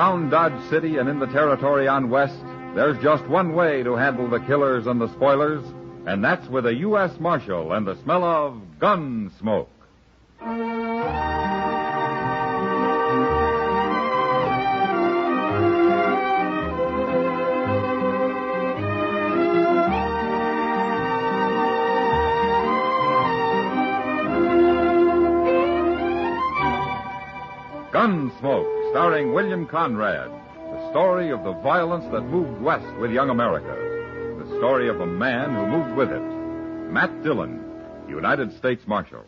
Around Dodge City and in the territory on West, there's just one way to handle the killers and the spoilers, and that's with a U.S. Marshal and the smell of Gunsmoke. Gunsmoke, starring William Conrad. The story of the violence that moved west with young America. The story of a man who moved with it. Matt Dillon, United States Marshal.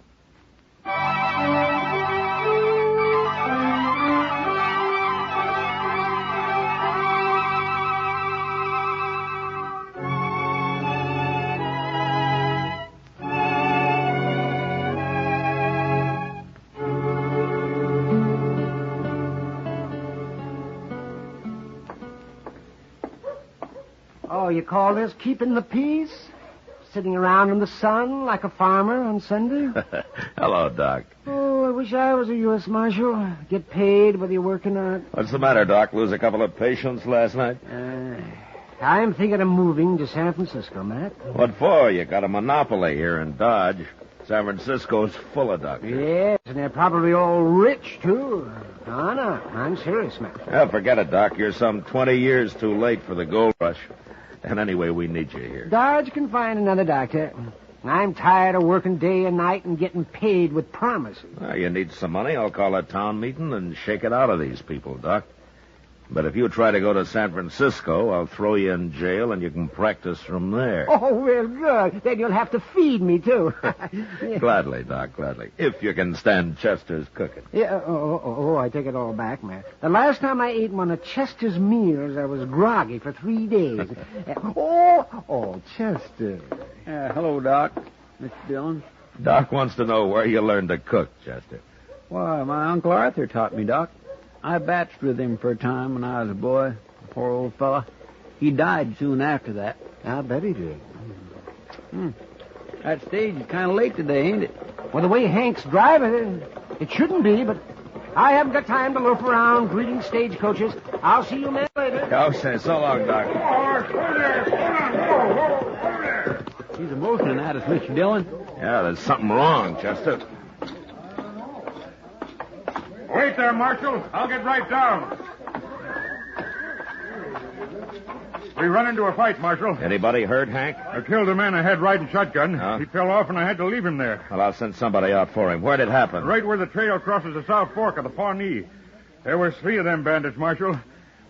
Oh, you call this keeping the peace? Sitting around in the sun like a farmer on Sunday? Hello, Doc. Oh, I wish I was a U.S. Marshal. Get paid whether you're working or not. What's the matter, Doc? Lose a couple of patients last night? I'm thinking of moving to San Francisco, Matt. What for? You got a monopoly here in Dodge. San Francisco's full of doctors. Yes, and they're probably all rich, too. No, I'm serious, Matt. Well, forget it, Doc. You're some 20 years too late for the gold rush. And anyway, we need you here. Dodge can find another doctor. I'm tired of working day and night and getting paid with promises. Well, you need some money. I'll call a town meeting and shake it out of these people, Doc. But if you try to go to San Francisco, I'll throw you in jail and you can practice from there. Oh, well, good. Then you'll have to feed me, too. Gladly, Doc, gladly. If you can stand Chester's cooking. Yeah, I take it all back, Matt. The last time I ate one of Chester's meals, I was groggy for 3 days. Chester. Hello, Doc. Mr. Dillon. Doc wants to know where you learned to cook, Chester. Why, my Uncle Arthur taught me, Doc. I batched with him for a time when I was a boy. Poor old fella. He died soon after that. I bet he did. That stage is kind of late today, ain't it? Well, the way Hank's driving it shouldn't be, but I haven't got time to loaf around greeting stagecoaches. I'll see you men later. Okay, so long, Doc. He's motioning at us, Mr. Dillon. Yeah, there's something wrong, Chester. Wait there, Marshal. I'll get right down. We run into a fight, Marshal. Anybody hurt, Hank? I killed a man ahead riding shotgun. Huh? He fell off, and I had to leave him there. Well, I'll send somebody out for him. Where'd it happen? Right where the trail crosses the South Fork of the Pawnee. There was 3 of them bandits, Marshal.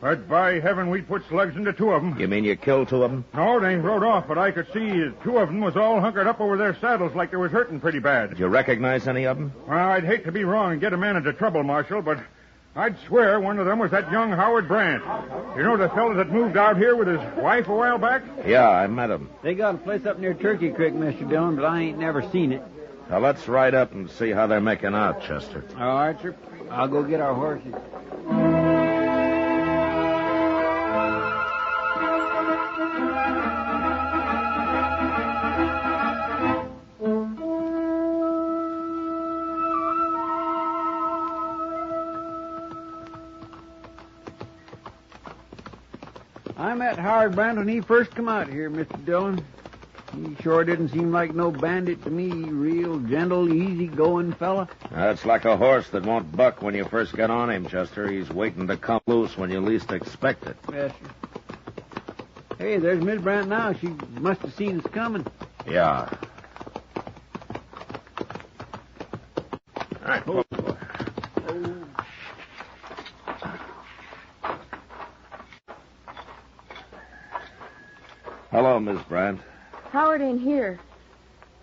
But by heaven, we put slugs into 2 of them. You mean you killed 2 of them? No, they rode off, but I could see 2 of them was all hunkered up over their saddles like they was hurting pretty bad. Did you recognize any of them? Well, I'd hate to be wrong and get a man into trouble, Marshal, but I'd swear one of them was that young Howard Brandt. You know the fellow that moved out here with his wife a while back? Yeah, I met him. They got a place up near Turkey Creek, Mr. Dillon, but I ain't never seen it. Now, let's ride up and see how they're making out, Chester. All right, sir. I'll go get our horses. I met Howard Brandt when he first come out here, Mr. Dillon. He sure didn't seem like no bandit to me. Real gentle, easy-going fella. That's like a horse that won't buck when you first get on him, Chester. He's waiting to come loose when you least expect it. Yes, sir. Hey, there's Miss Brandt now. She must have seen us coming. Yeah. All right. Oh. Hello, Miss Brandt. Howard ain't here.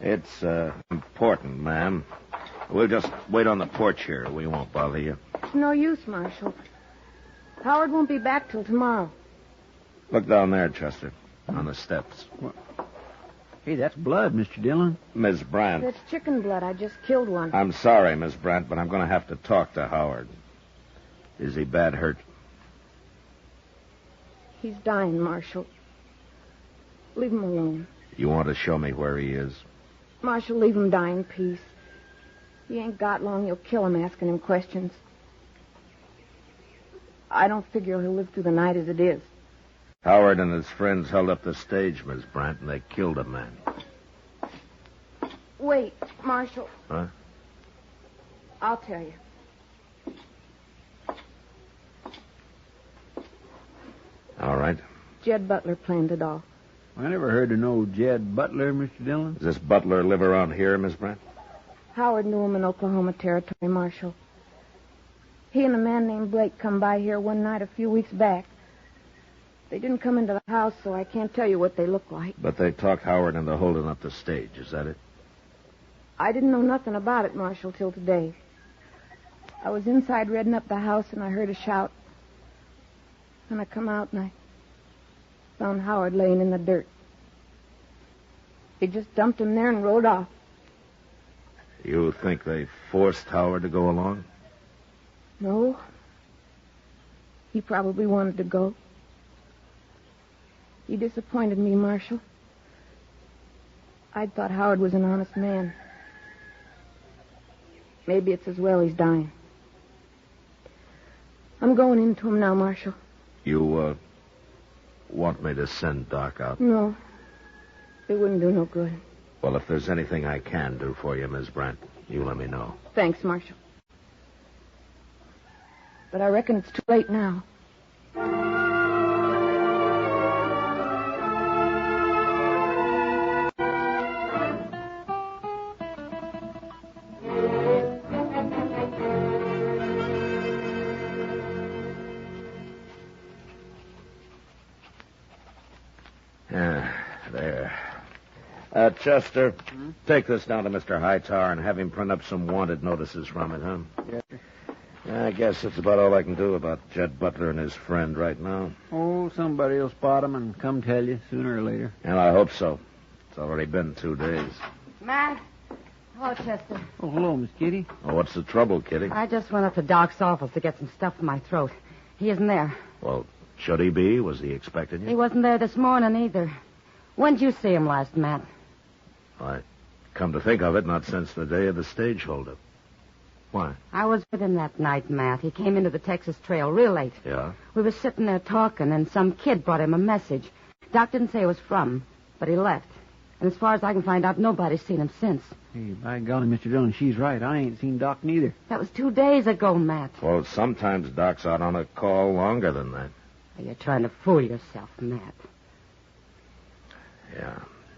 It's important, ma'am. We'll just wait on the porch here. We won't bother you. It's no use, Marshal. Howard won't be back till tomorrow. Look down there, Chester, on the steps. Hey, that's blood, Mr. Dillon. Miss Brandt. That's chicken blood. I just killed one. I'm sorry, Miss Brandt, but I'm going to have to talk to Howard. Is he bad hurt? He's dying, Marshal. Leave him alone. You want to show me where he is? Marshal, leave him die in peace. He ain't got long. You'll kill him asking him questions. I don't figure he'll live through the night as it is. Howard and his friends held up the stage, Miss Brandt, and they killed a man. Wait, Marshal. Huh? I'll tell you. All right. Jed Butler planned it all. I never heard of no Jed Butler, Mr. Dillon. Does this Butler live around here, Miss Brandt? Howard knew him in Oklahoma Territory, Marshal. He and a man named Blake come by here one night a few weeks back. They didn't come into the house, so I can't tell you what they look like. But they talked Howard into holding up the stage. Is that it? I didn't know nothing about it, Marshal, till today. I was inside redding up the house, and I heard a shout. And I come out, and I found Howard laying in the dirt. They just dumped him there and rode off. You think they forced Howard to go along? No. He probably wanted to go. He disappointed me, Marshal. I thought Howard was an honest man. Maybe it's as well he's dying. I'm going into him now, Marshal. You, want me to send Doc out? No. It wouldn't do no good. Well, if there's anything I can do for you, Miss Brandt, you let me know. Thanks, Marshal. But I reckon it's too late now. There. Chester, take this down to Mr. Hightower and have him print up some wanted notices from it, huh? Yes, sir. I guess that's about all I can do about Jed Butler and his friend right now. Oh, somebody will spot him and come tell you sooner or later. And I hope so. It's already been 2 days. Matt? Hello, Chester. Oh, hello, Miss Kitty. Oh, what's the trouble, Kitty? I just went up to Doc's office to get some stuff in my throat. He isn't there. Well, should he be? Was he expecting He you? wasn't there this morning either. When'd you see him last, Matt? Why, come to think of it, not since the day of the stage holdup. Why? I was with him that night, Matt. He came into the Texas Trail real late. Yeah? We were sitting there talking, and some kid brought him a message. Doc didn't say it was from, but he left. And as far as I can find out, nobody's seen him since. Hey, by golly, Mr. Dillon, she's right. I ain't seen Doc neither. That was 2 days ago, Matt. Well, sometimes Doc's out on a call longer than that. You're trying to fool yourself, Matt.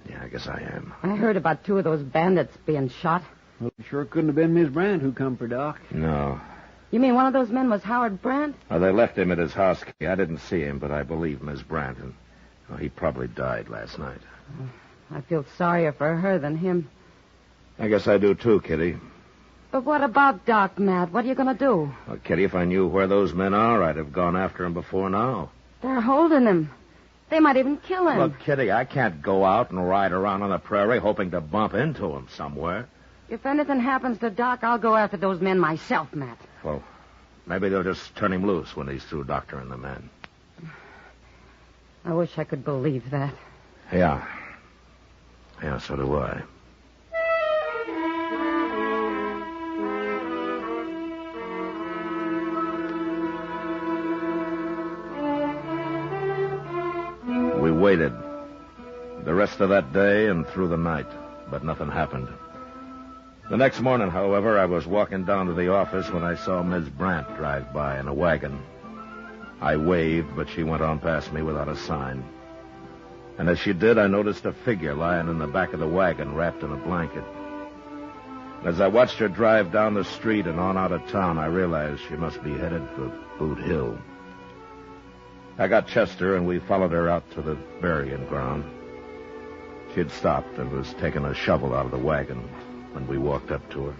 Yeah, I guess I am. I heard about 2 of those bandits being shot. Well, it sure couldn't have been Miss Brandt who come for Doc. No. You mean one of those men was Howard Brandt? Well, they left him at his house. I didn't see him, but I believe Miss Brandt. And he probably died last night. I feel sorrier for her than him. I guess I do too, Kitty. But what about Doc, Matt? What are you going to do? Well, Kitty, if I knew where those men are, I'd have gone after him before now. They're holding him. They might even kill him. Look, Kitty, I can't go out and ride around on the prairie hoping to bump into him somewhere. If anything happens to Doc, I'll go after those men myself, Matt. Well, maybe they'll just turn him loose when he's through doctoring the men. I wish I could believe that. Yeah. Yeah, so do I. We waited. The rest of that day and through the night, but nothing happened. The next morning, however, I was walking down to the office when I saw Miss Brandt drive by in a wagon. I waved, but she went on past me without a sign. And as she did, I noticed a figure lying in the back of the wagon wrapped in a blanket. As I watched her drive down the street and on out of town, I realized she must be headed for Boot Hill. I got Chester, and we followed her out to the burying ground. She had stopped and was taking a shovel out of the wagon when we walked up to her.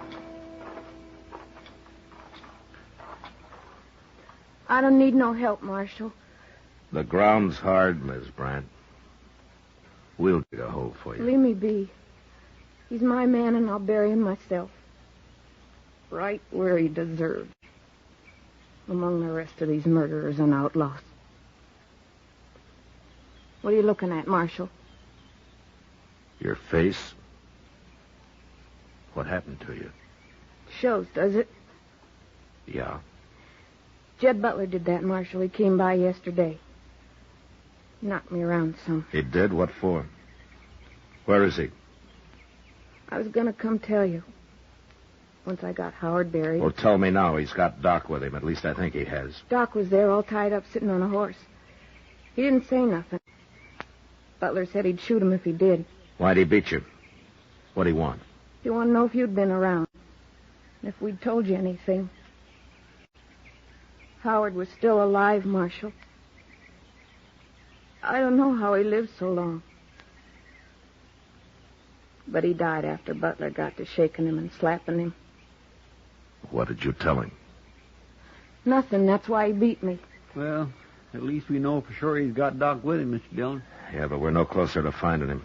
I don't need no help, Marshal. The ground's hard, Miss Brandt. We'll dig a hole for you. Leave me be. He's my man, and I'll bury him myself. Right where he deserves. Among the rest of these murderers and outlaws. What are you looking at, Marshal? Your face? What happened to you? Shows, does it? Yeah. Jed Butler did that, Marshal. He came by yesterday. Knocked me around some. He did? What for? Where is he? I was going to come tell you. Once I got Howard buried. Well, tell me now. He's got Doc with him. At least I think he has. Doc was there all tied up, sitting on a horse. He didn't say nothing. Butler said he'd shoot him if he did. Why'd he beat you? What'd he want? He wanted to know if you'd been around. And if we'd told you anything. Howard was still alive, Marshal. I don't know how he lived so long. But he died after Butler got to shaking him and slapping him. What did you tell him? Nothing. That's why he beat me. Well, at least we know for sure he's got Doc with him, Mr. Dillon. Yeah, but we're no closer to finding him.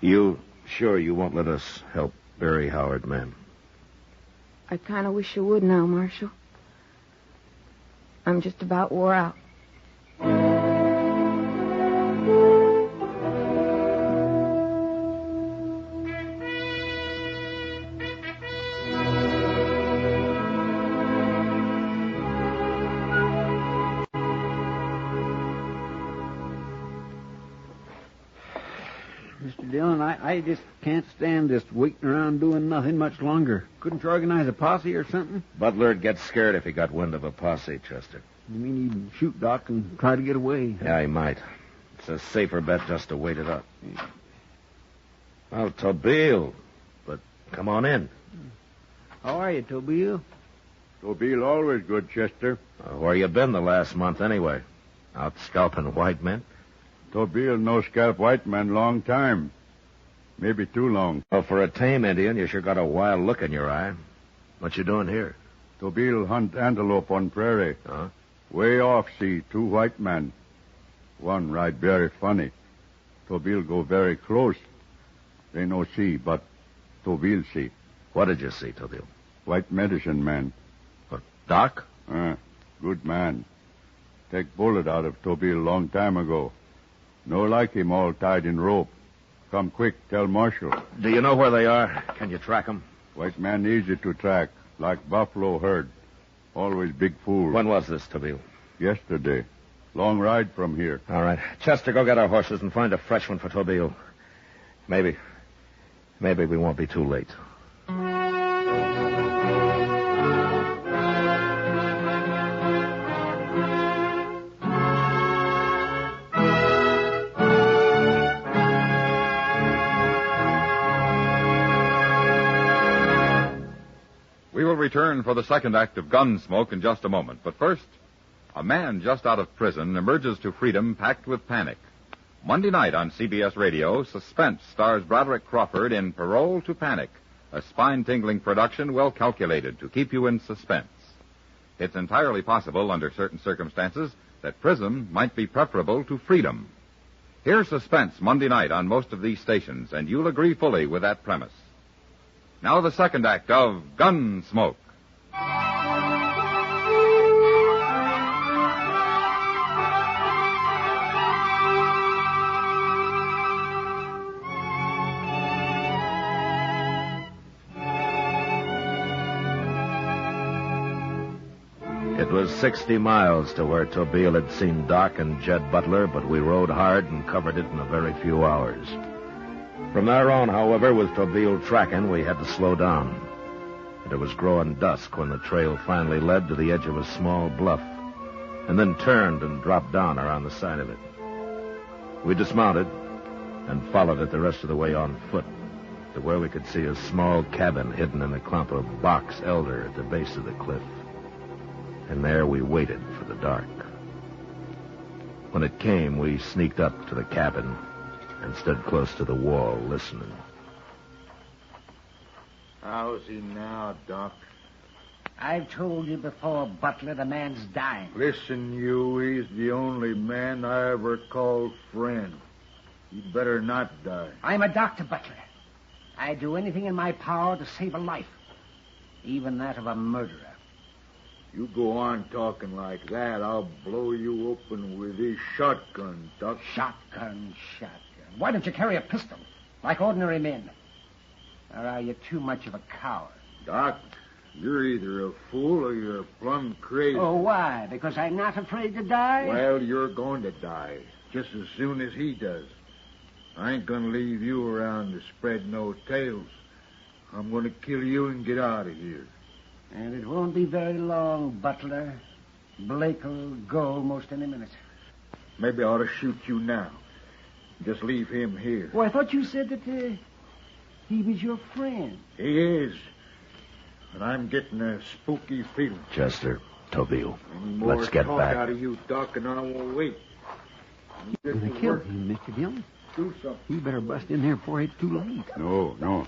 You sure you won't let us help bury Howard, ma'am? I kind of wish you would now, Marshal. I'm just about wore out. Mr. Dillon, I just can't stand this waiting around doing nothing much longer. Couldn't you organize a posse or something? Butler'd get scared if he got wind of a posse, Chester. You mean he'd shoot Doc and try to get away? Yeah, he might. It's a safer bet just to wait it up. Well, Tobile, but come on in. How are you, Tobile? Tobile always good, Chester. Where you been the last month, anyway? Out scalping white men? Tobile no scalp white man long time. Maybe too long. Well, for a tame Indian, you sure got a wild look in your eye. What you doing here? Tobile hunt antelope on prairie. Huh? Way off see two white men. One ride very funny. Tobile go very close. They no see, but Tobile see. What did you see, Tobile? White medicine man. What, Doc? Good man. Take bullet out of Tobile long time ago. No like him all tied in rope. Come quick, tell Marshal. Do you know where they are? Can you track them? White man easy to track, like buffalo herd. Always big fool. When was this, Tobile? Yesterday. Long ride from here. All right. Chester, go get our horses and find a fresh one for Tobile. Maybe we won't be too late. We will return for the second act of Gunsmoke in just a moment. But first, a man just out of prison emerges to freedom packed with panic. Monday night on CBS Radio, Suspense stars Broderick Crawford in Parole to Panic, a spine-tingling production well calculated to keep you in suspense. It's entirely possible, under certain circumstances, that prison might be preferable to freedom. Hear Suspense Monday night on most of these stations, and you'll agree fully with that premise. Now the second act of Gunsmoke. It was 60 miles to where Tobile had seen Doc and Jed Butler, but we rode hard and covered it in a very few hours. From there on, however, with Tobile tracking, we had to slow down. And it was growing dusk when the trail finally led to the edge of a small bluff, and then turned and dropped down around the side of it. We dismounted and followed it the rest of the way on foot to where we could see a small cabin hidden in a clump of box elder at the base of the cliff. And there we waited for the dark. When it came, we sneaked up to the cabin and stood close to the wall, listening. How's he now, Doc? I've told you before, Butler, the man's dying. Listen, you, he's the only man I ever called friend. He'd better not die. I'm a doctor, Butler. I'd do anything in my power to save a life, even that of a murderer. You go on talking like that, I'll blow you open with this shotgun, Doc. Shotgun. Why don't you carry a pistol, like ordinary men? Or are you too much of a coward? Doc, You're either a fool or you're plumb crazy. Oh, why? Because I'm not afraid to die? Well, you're going to die just as soon as he does. I ain't going to leave you around to spread no tales. I'm going to kill you and get out of here. And it won't be very long, Butler. Blake'll go most any minute. Maybe I ought to shoot you now. Just leave him here. Well, I thought you said that he was your friend. He is. And I'm getting a spooky feeling. Chester, Tobile, Any more let's get talk back. out of you, Doc, and I won't wait. You're going to kill him, Mr. Dillon. Do something. You better bust in there before it's too late. No.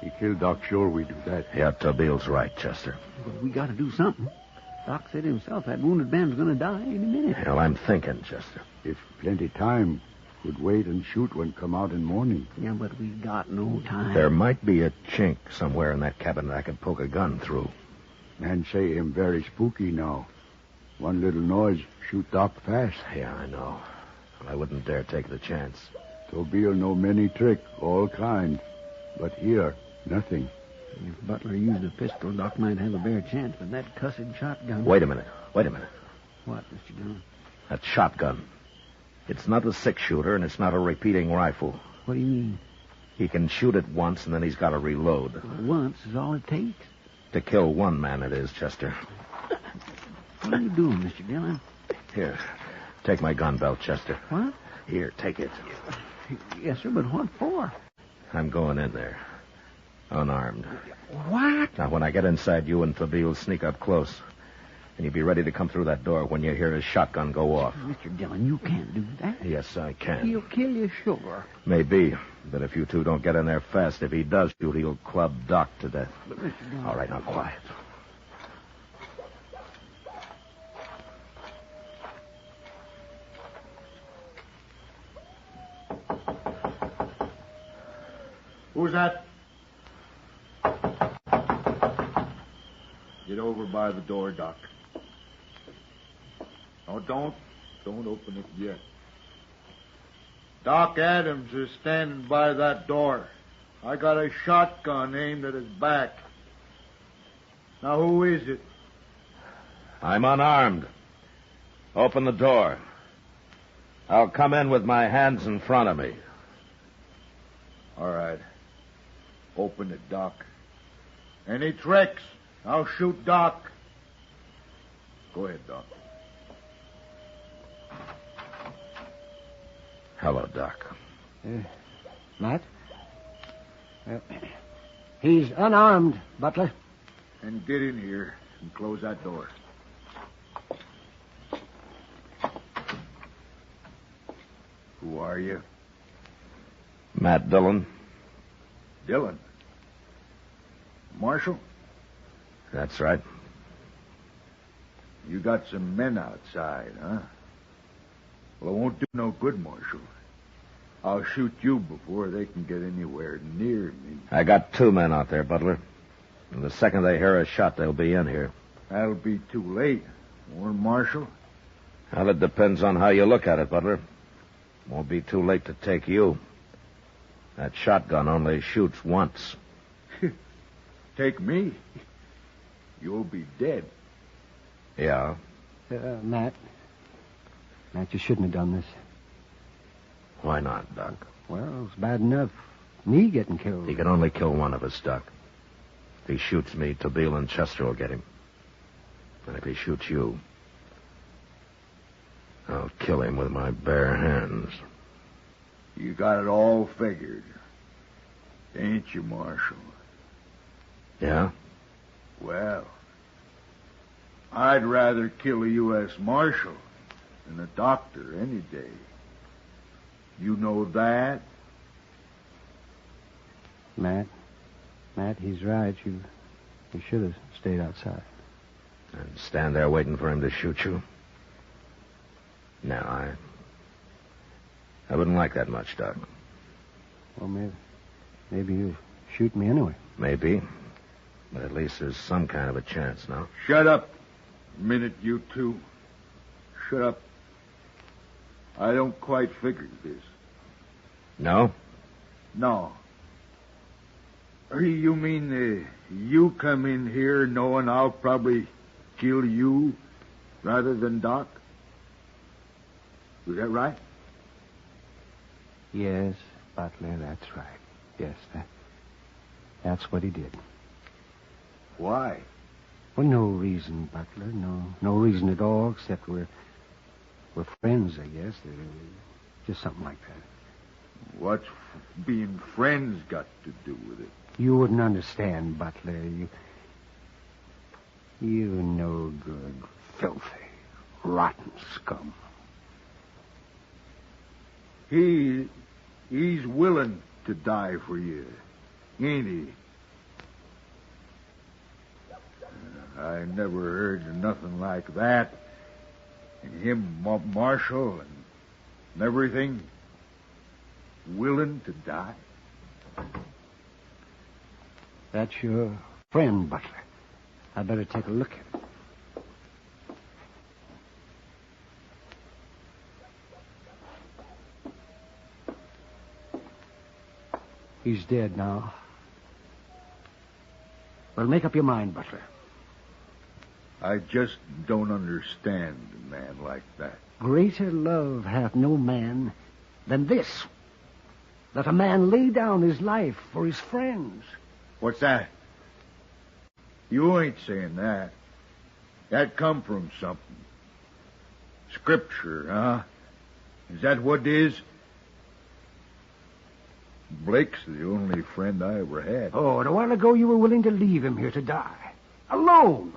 He killed Doc. Sure we do that. Yeah, Tobile's right, Chester. But we got to do something. Doc said himself that wounded man's going to die any minute. Well, I'm thinking, Chester. If plenty time, could wait and shoot when come out in morning. Yeah, but we got no time. There might be a chink somewhere in that cabin that I could poke a gun through. Man say him very spooky now. One little noise, shoot Doc fast. Yeah, I know. I wouldn't dare take the chance. Tobile know many trick, all kind. But here, nothing. If Butler used a pistol, Doc might have a bare chance, but that cussed shotgun... Wait a minute. What, Mr. Dillon? That shotgun. It's not a six-shooter, and it's not a repeating rifle. What do you mean? He can shoot it once, and then he's got to reload. Once is all it takes. To kill one man it is, Chester. What are you doing, Mr. Dillon? Here, take my gun belt, Chester. What? Here, take it. Yes, sir, but what for? I'm going in there. Unarmed. What? Now, when I get inside, you and Tobile sneak up close. And you'll be ready to come through that door when you hear his shotgun go off. Mr. Dillon, you can't do that. Yes, I can. He'll kill you, sure. Maybe. But if you two don't get in there fast, if he does shoot, he'll club Doc to death. But, Mr. Dillon... All right, now, quiet. Who's that? Get over by the door, Doc. Oh, don't open it yet. Doc Adams is standing by that door. I got a shotgun aimed at his back. Now, who is it? I'm unarmed. Open the door. I'll come in with my hands in front of me. All right. Open it, Doc. Any tricks, I'll shoot Doc. Go ahead, Doc. Hello, Doc. Matt? He's unarmed, Butler. And get in here and close that door. Who are you? Matt Dillon. Dillon. Marshal? That's right. You got some men outside, huh? Well, it won't do no good, Marshal. I'll shoot you before they can get anywhere near me. I got 2 men out there, Butler. And the second they hear a shot, they'll be in here. That'll be too late, won't it, Marshal? Well, it depends on how you look at it, Butler. Won't be too late to take you. That shotgun only shoots once. Take me? You'll be dead. Yeah? Matt, you shouldn't have done this. Why not, Doc? Well, it's bad enough me getting killed. He can only kill one of us, Doc. If he shoots me, Tobile and Chester will get him. And if he shoots you, I'll kill him with my bare hands. You got it all figured. Ain't you, Marshal? Yeah? Well, I'd rather kill a U.S. Marshal than a doctor any day. You know that? Matt, he's right. You should have stayed outside. And stand there waiting for him to shoot you? No, I wouldn't like that much, Doc. Well, maybe you shoot me anyway. Maybe. But at least there's some kind of a chance now. Shut up a minute, you two. Shut up. I don't quite figure this. No? No. You mean you come in here knowing I'll probably kill you rather than Doc? Is that right? Yes, Butler, that's right. Yes, that's what he did. Why? Well, no reason, Butler. No reason at all, except we're friends, I guess. Just something like that. What's being friends got to do with it? You wouldn't understand, Butler. You no good, filthy, rotten scum. He's willing to die for you, ain't he? I never heard of nothing like that. And him, Marshal, and everything, willing to die. That's your friend, Butler. I better take a look at him. He's dead now. Well, make up your mind, Butler. I just don't understand a man like that. Greater love hath no man than this, that a man lay down his life for his friends. What's that? You ain't saying that. That come from something. Scripture, huh? Is that what it is? Blake's the only friend I ever had. Oh, and a while ago you were willing to leave him here to die. Alone.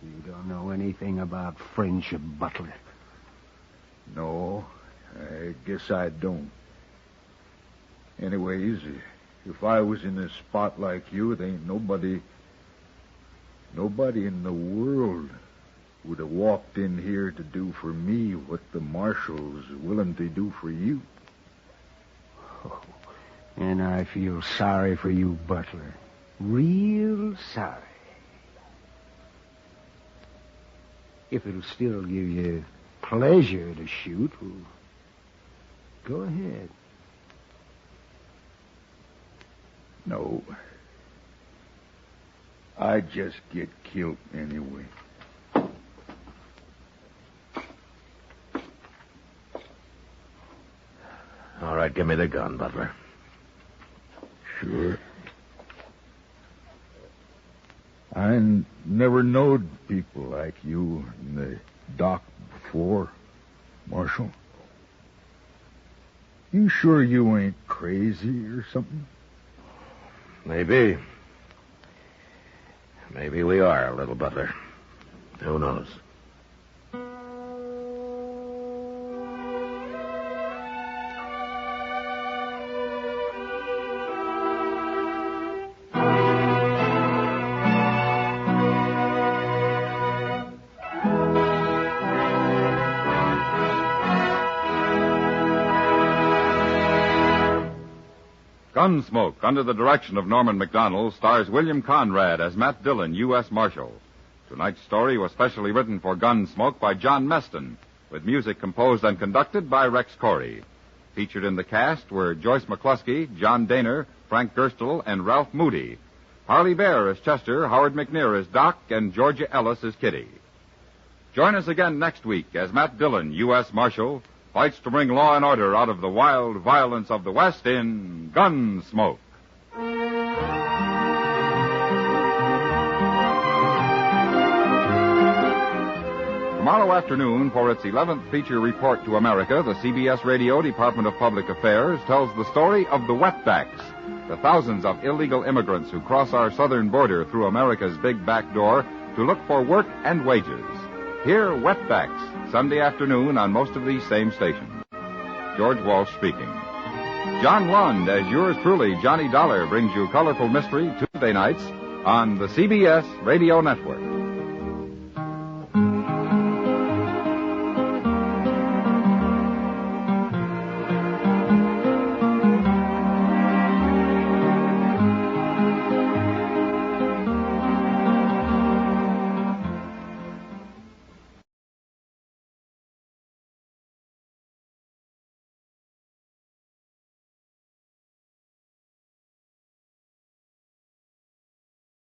You don't know anything about friendship, Butler. No, I guess I don't. Anyways, if I was in a spot like you, there ain't nobody in the world would have walked in here to do for me what the Marshal's willing to do for you. Oh, and I feel sorry for you, Butler. Real sorry. If it'll still give you pleasure to shoot, well, go ahead. No. I'd just get killed anyway. All right, give me the gun, Butler. Sure. I never knowed people like you in the dock before, Marshal. You sure you ain't crazy or something? Maybe. Maybe we are a little, Butler. Who knows? Gunsmoke, under the direction of Norman Macdonald, stars William Conrad as Matt Dillon, U.S. Marshal. Tonight's story was specially written for Gunsmoke by John Meston, with music composed and conducted by Rex Corey. Featured in the cast were Joyce McCluskey, John Daner, Frank Gerstle, and Ralph Moody. Harley Bear as Chester, Howard McNear as Doc, and Georgia Ellis as Kitty. Join us again next week as Matt Dillon, U.S. Marshal, fights to bring law and order out of the wild violence of the West in Gunsmoke. Tomorrow afternoon, for its 11th feature report to America, the CBS Radio Department of Public Affairs tells the story of the wetbacks, the thousands of illegal immigrants who cross our southern border through America's big back door to look for work and wages. Hear Wetbacks, Sunday afternoon on most of these same stations. George Walsh speaking. John Lund, as yours truly, Johnny Dollar, brings you colorful mystery Tuesday nights on the CBS Radio Network.